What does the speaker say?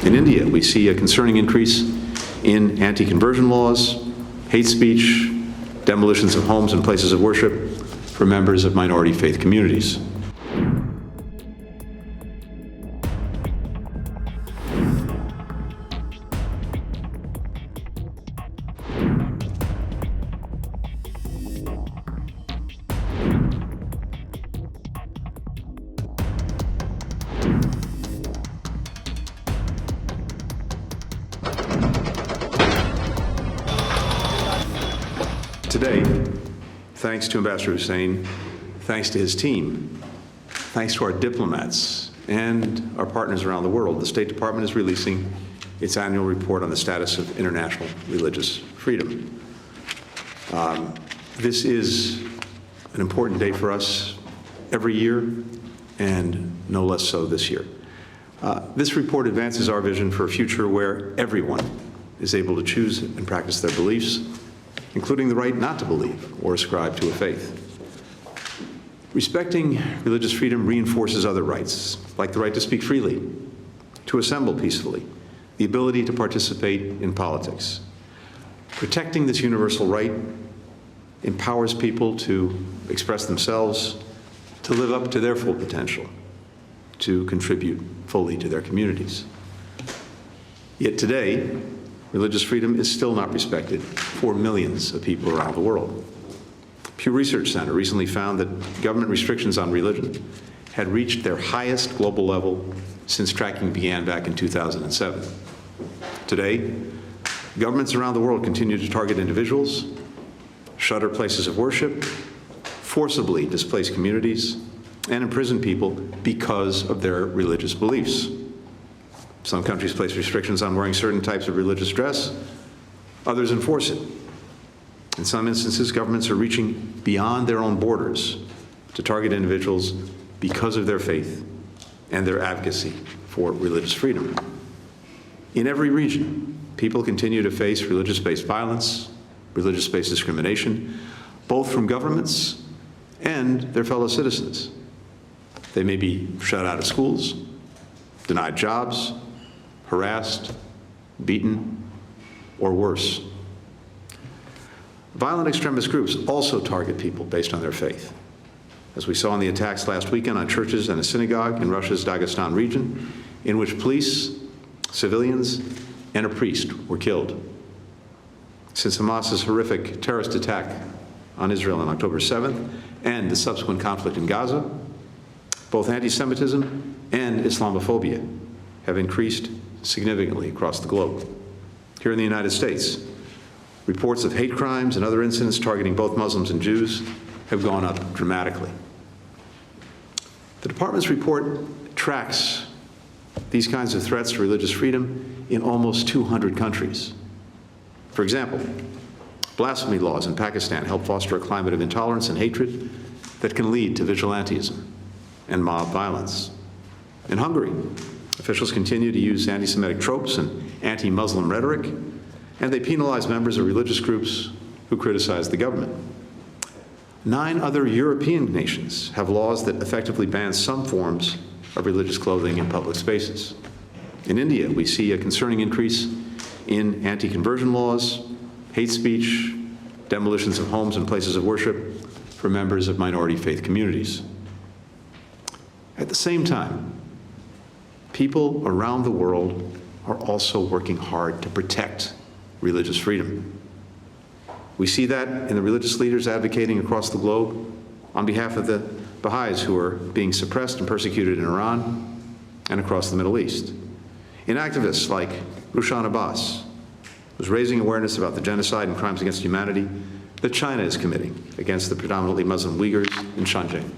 In India, we see a concerning increase in anti-conversion laws, hate speech, demolitions of homes and places of worship for members of minority faith communities. Today, thanks to Ambassador Hussein, thanks to his team, thanks to our diplomats and our partners around the world, the State Department is releasing its annual report on the status of international religious freedom. This is an important day for us every year, and no less so this year. This report advances our vision for a future where everyone is able to choose and practice their beliefs, including the right not to believe or ascribe to a faith. Respecting religious freedom reinforces other rights, like the right to speak freely, to assemble peacefully, the ability to participate in politics. Protecting this universal right empowers people to express themselves, to live up to their full potential, to contribute fully to their communities. Yet today, religious freedom is still not respected for millions of people around the world. Pew Research Center recently found that government restrictions on religion had reached their highest global level since tracking began back in 2007. Today, governments around the world continue to target individuals, shutter places of worship, forcibly displace communities, and imprison people because of their religious beliefs. Some countries place restrictions on wearing certain types of religious dress. Others enforce it. In some instances, governments are reaching beyond their own borders to target individuals because of their faith and their advocacy for religious freedom. In every region, people continue to face religious-based violence, religious-based discrimination, both from governments and their fellow citizens. They may be shut out of schools, denied jobs, harassed, beaten, or worse. Violent extremist groups also target people based on their faith, as we saw in the attacks last weekend on churches and a synagogue in Russia's Dagestan region, in which police, civilians, and a priest were killed. Since Hamas's horrific terrorist attack on Israel on October 7th and the subsequent conflict in Gaza, both anti-Semitism and Islamophobia have increased significantly across the globe. Here in the United States, reports of hate crimes and other incidents targeting both Muslims and Jews have gone up dramatically. The Department's report tracks these kinds of threats to religious freedom in almost 200 countries. For example, blasphemy laws in Pakistan help foster a climate of intolerance and hatred that can lead to vigilantism and mob violence. In Hungary, officials continue to use anti-Semitic tropes and anti-Muslim rhetoric, and they penalize members of religious groups who criticize the government. 9 other European nations have laws that effectively ban some forms of religious clothing in public spaces. In India, we see a concerning increase in anti-conversion laws, hate speech, demolitions of homes and places of worship for members of minority faith communities. At the same time, people around the world are also working hard to protect religious freedom. We see that in the religious leaders advocating across the globe on behalf of the Baha'is who are being suppressed and persecuted in Iran and across the Middle East. In activists like Rushan Abbas, who's raising awareness about the genocide and crimes against humanity that China is committing against the predominantly Muslim Uyghurs in Xinjiang.